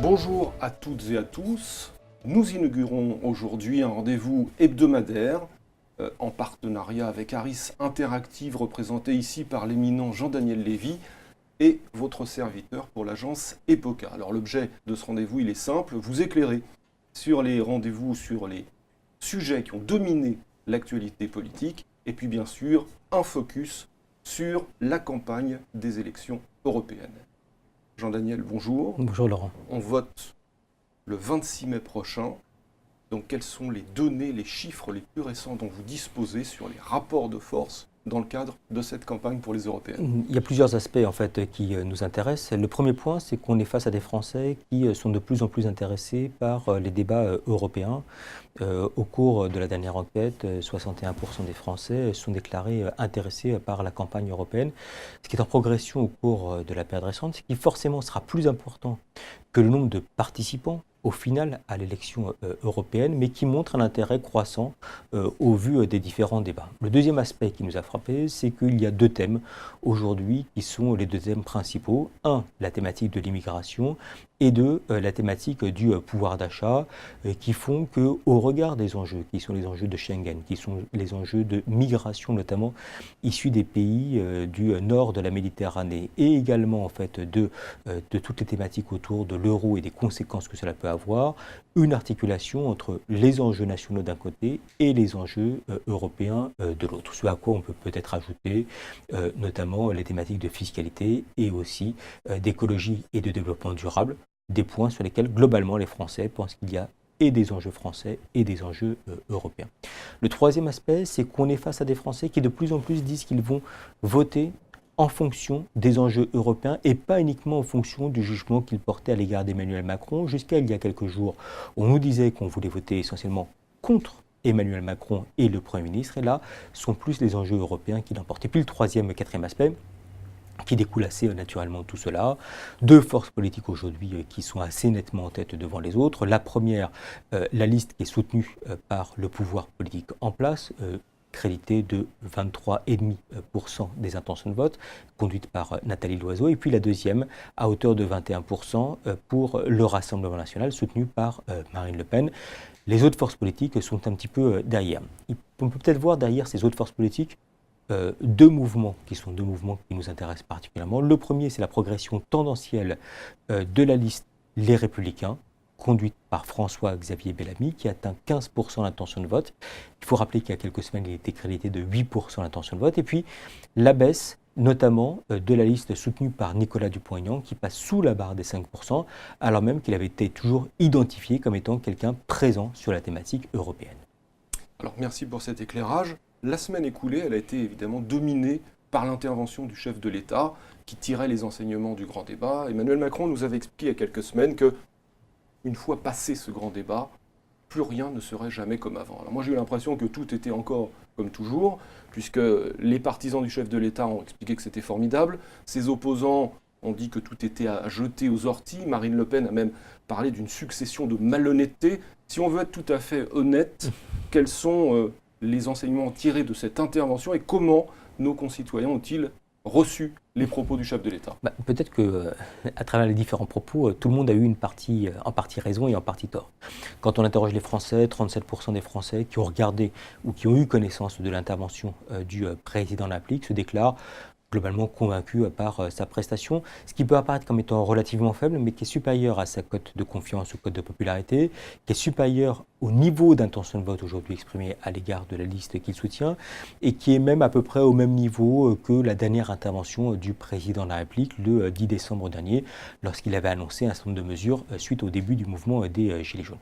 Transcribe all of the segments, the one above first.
Bonjour à toutes et à tous. Nous inaugurons aujourd'hui un rendez-vous hebdomadaire en partenariat avec Harris Interactive, représenté ici par l'éminent Jean-Daniel Lévy et votre serviteur pour l'agence Epoca. Alors l'objet de ce rendez-vous, il est simple, vous éclairer sur les rendez-vous, sur les sujets qui ont dominé l'actualité politique et puis bien sûr un focus sur la campagne des élections européennes. Jean-Daniel, bonjour. Bonjour Laurent. On vote le 26 mai prochain. Donc quelles sont les données, les chiffres les plus récents dont vous disposez sur les rapports de force dans le cadre de cette campagne pour les européennes? Il y a plusieurs aspects en fait qui nous intéressent. Le premier point, c'est qu'on est face à des Français qui sont de plus en plus intéressés par les débats européens. Au cours de la dernière enquête, 61% des Français sont déclarés intéressés par la campagne européenne, ce qui est en progression au cours de la période récente, ce qui forcément sera plus important que le nombre de participants au final à l'élection européenne, mais qui montre un intérêt croissant au vu des différents débats. Le deuxième aspect qui nous a frappé, c'est qu'il y a deux thèmes aujourd'hui qui sont les deux thèmes principaux. Un, la thématique de l'immigration, et deux, la thématique du pouvoir d'achat, qui font qu'au regard des enjeux, qui sont les enjeux de Schengen, qui sont les enjeux de migration notamment issus des pays du nord de la Méditerranée, et également en fait de toutes les thématiques autour de l'euro et des conséquences que cela peut avoir, une articulation entre les enjeux nationaux d'un côté et les enjeux européens de l'autre. Ce à quoi on peut peut-être ajouter notamment les thématiques de fiscalité et aussi d'écologie et de développement durable, des points sur lesquels globalement les Français pensent qu'il y a et des enjeux français et des enjeux européens. Le troisième aspect, c'est qu'on est face à des Français qui de plus en plus disent qu'ils vont voter en fonction des enjeux européens et pas uniquement en fonction du jugement qu'ils portaient à l'égard d'Emmanuel Macron. Jusqu'à il y a quelques jours, on nous disait qu'on voulait voter essentiellement contre Emmanuel Macron et le Premier ministre, et là, ce sont plus les enjeux européens qui l'emportent. Et puis le troisième, quatrième aspect, qui découle assez naturellement de tout cela. Deux forces politiques aujourd'hui qui sont assez nettement en tête devant les autres. La première, la liste qui est soutenue par le pouvoir politique en place, crédité de 23,5% des intentions de vote, conduite par Nathalie Loiseau. Et puis la deuxième, à hauteur de 21% pour le Rassemblement national, soutenu par Marine Le Pen. Les autres forces politiques sont un petit peu derrière. On peut peut-être voir derrière ces autres forces politiques deux mouvements qui nous intéressent particulièrement. Le premier, c'est la progression tendancielle de la liste Les Républicains, conduite par François-Xavier Bellamy, qui atteint 15% d'intention de vote. Il faut rappeler qu'il y a quelques semaines, il était crédité de 8% d'intention de vote. Et puis, la baisse, notamment de la liste soutenue par Nicolas Dupont-Aignan, qui passe sous la barre des 5%, alors même qu'il avait été toujours identifié comme étant quelqu'un présent sur la thématique européenne. Alors, merci pour cet éclairage. La semaine écoulée, elle a été évidemment dominée par l'intervention du chef de l'État qui tirait les enseignements du grand débat. Emmanuel Macron nous avait expliqué il y a quelques semaines que, une fois passé ce grand débat, plus rien ne serait jamais comme avant. Alors moi j'ai eu l'impression que tout était encore comme toujours, puisque les partisans du chef de l'État ont expliqué que c'était formidable, ses opposants ont dit que tout était à jeter aux orties, Marine Le Pen a même parlé d'une succession de malhonnêtetés. Si on veut être tout à fait honnête, quels sont les enseignements tirés de cette intervention et comment nos concitoyens ont-ils reçu les propos du chef de l'État? Peut-être qu'à travers les différents propos, tout le monde a eu en partie raison et en partie tort. Quand on interroge les Français, 37% des Français qui ont regardé ou qui ont eu connaissance de l'intervention du président de la République se déclarent globalement convaincu par sa prestation, ce qui peut apparaître comme étant relativement faible, mais qui est supérieur à sa cote de confiance ou cote de popularité, qui est supérieur au niveau d'intention de vote aujourd'hui exprimé à l'égard de la liste qu'il soutient, et qui est même à peu près au même niveau que la dernière intervention du président de la République le 10 décembre dernier, lorsqu'il avait annoncé un certain nombre de mesures suite au début du mouvement des Gilets jaunes.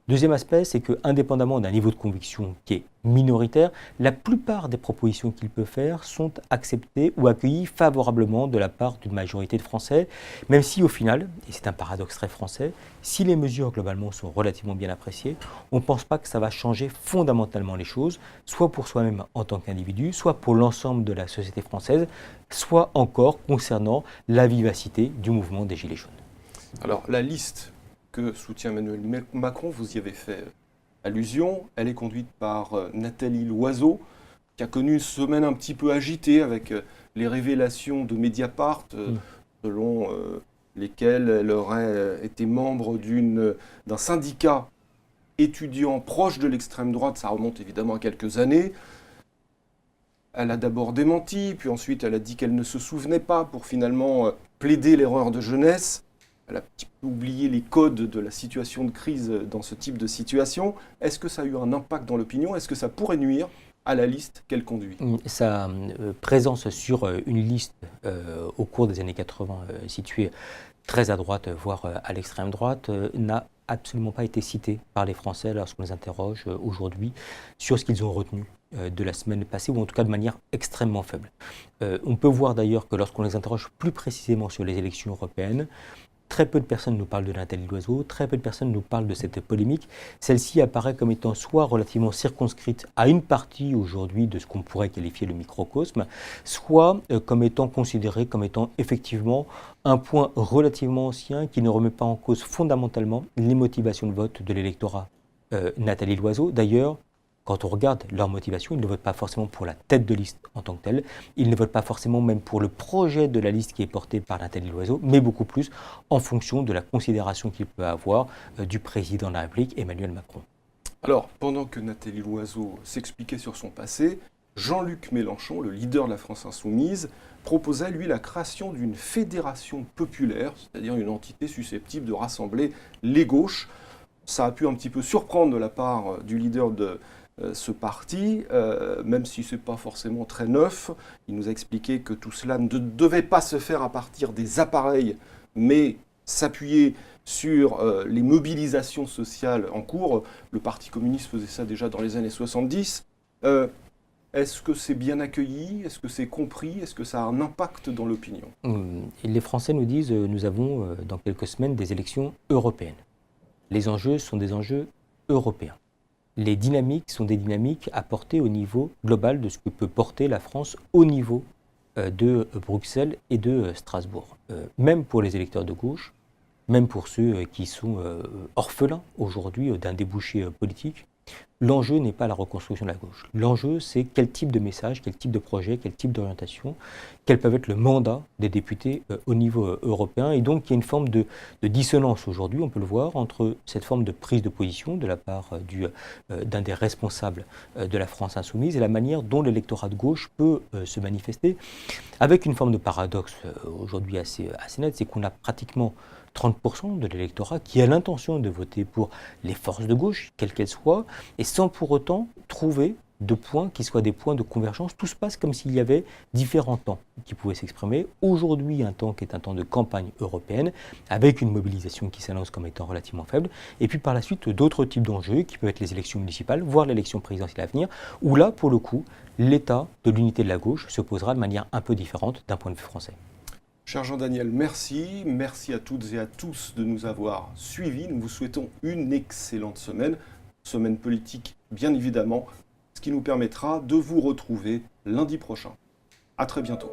Deuxième aspect, c'est que indépendamment d'un niveau de conviction qui est minoritaire, la plupart des propositions qu'il peut faire sont acceptées ou accueillies favorablement de la part d'une majorité de Français, même si au final, et c'est un paradoxe très français, si les mesures globalement sont relativement bien appréciées, on ne pense pas que ça va changer fondamentalement les choses, soit pour soi-même en tant qu'individu, soit pour l'ensemble de la société française, soit encore concernant la vivacité du mouvement des Gilets jaunes. Alors la liste que soutient Emmanuel Macron, vous y avez fait allusion, elle est conduite par Nathalie Loiseau, qui a connu une semaine un petit peu agitée avec les révélations de Mediapart, selon lesquels elle aurait été membre d'un syndicat étudiant proche de l'extrême droite. Ça remonte évidemment à quelques années. Elle a d'abord démenti, puis ensuite elle a dit qu'elle ne se souvenait pas pour finalement plaider l'erreur de jeunesse. Elle a un petit peu oublié les codes de la situation de crise dans ce type de situation. Est-ce que ça a eu un impact dans l'opinion? Est-ce que ça pourrait nuire à la liste qu'elle conduit? Sa présence sur une liste au cours des années 80 située très à droite, voire à l'extrême droite, n'a absolument pas été citée par les Français lorsqu'on les interroge aujourd'hui sur ce qu'ils ont retenu de la semaine passée, ou en tout cas de manière extrêmement faible. On peut voir d'ailleurs que lorsqu'on les interroge plus précisément sur les élections européennes, très peu de personnes nous parlent de Nathalie Loiseau, très peu de personnes nous parlent de cette polémique. Celle-ci apparaît comme étant soit relativement circonscrite à une partie aujourd'hui de ce qu'on pourrait qualifier le microcosme, soit comme étant considérée comme étant effectivement un point relativement ancien qui ne remet pas en cause fondamentalement les motivations de vote de l'électorat. Nathalie Loiseau, d'ailleurs, quand on regarde leur motivation, ils ne votent pas forcément pour la tête de liste en tant que telle, ils ne votent pas forcément même pour le projet de la liste qui est porté par Nathalie Loiseau, mais beaucoup plus en fonction de la considération qu'il peut avoir du président de la République, Emmanuel Macron. Alors, pendant que Nathalie Loiseau s'expliquait sur son passé, Jean-Luc Mélenchon, le leader de la France Insoumise, proposait, lui, la création d'une fédération populaire, c'est-à-dire une entité susceptible de rassembler les gauches. Ça a pu un petit peu surprendre de la part du leader de ce parti, même si ce n'est pas forcément très neuf. Il nous a expliqué que tout cela ne devait pas se faire à partir des appareils, mais s'appuyer sur les mobilisations sociales en cours. Le Parti communiste faisait ça déjà dans les années 70. Est-ce que c'est bien accueilli? Est-ce que c'est compris? Est-ce que ça a un impact dans l'opinion? Les Français nous disent nous avons dans quelques semaines des élections européennes. Les enjeux sont des enjeux européens. Les dynamiques sont des dynamiques à porter au niveau global de ce que peut porter la France au niveau de Bruxelles et de Strasbourg. Même pour les électeurs de gauche, même pour ceux qui sont orphelins aujourd'hui d'un débouché politique, l'enjeu n'est pas la reconstruction de la gauche. L'enjeu, c'est quel type de message, quel type de projet, quel type d'orientation, quel peut être le mandat des députés au niveau européen. Et donc, il y a une forme de dissonance aujourd'hui, on peut le voir, entre cette forme de prise de position de la part d'un des responsables de la France Insoumise et la manière dont l'électorat de gauche peut se manifester, avec une forme de paradoxe aujourd'hui assez nette, c'est qu'on a pratiquement 30% de l'électorat qui a l'intention de voter pour les forces de gauche, quelles qu'elles soient, et sans pour autant trouver de points qui soient des points de convergence. Tout se passe comme s'il y avait différents temps qui pouvaient s'exprimer. Aujourd'hui, un temps qui est un temps de campagne européenne, avec une mobilisation qui s'annonce comme étant relativement faible, et puis par la suite d'autres types d'enjeux qui peuvent être les élections municipales, voire l'élection présidentielle à venir, où là, pour le coup, l'état de l'unité de la gauche se posera de manière un peu différente d'un point de vue français. Cher Jean-Daniel, merci. Merci à toutes et à tous de nous avoir suivis. Nous vous souhaitons une excellente semaine politique bien évidemment, ce qui nous permettra de vous retrouver lundi prochain. À très bientôt.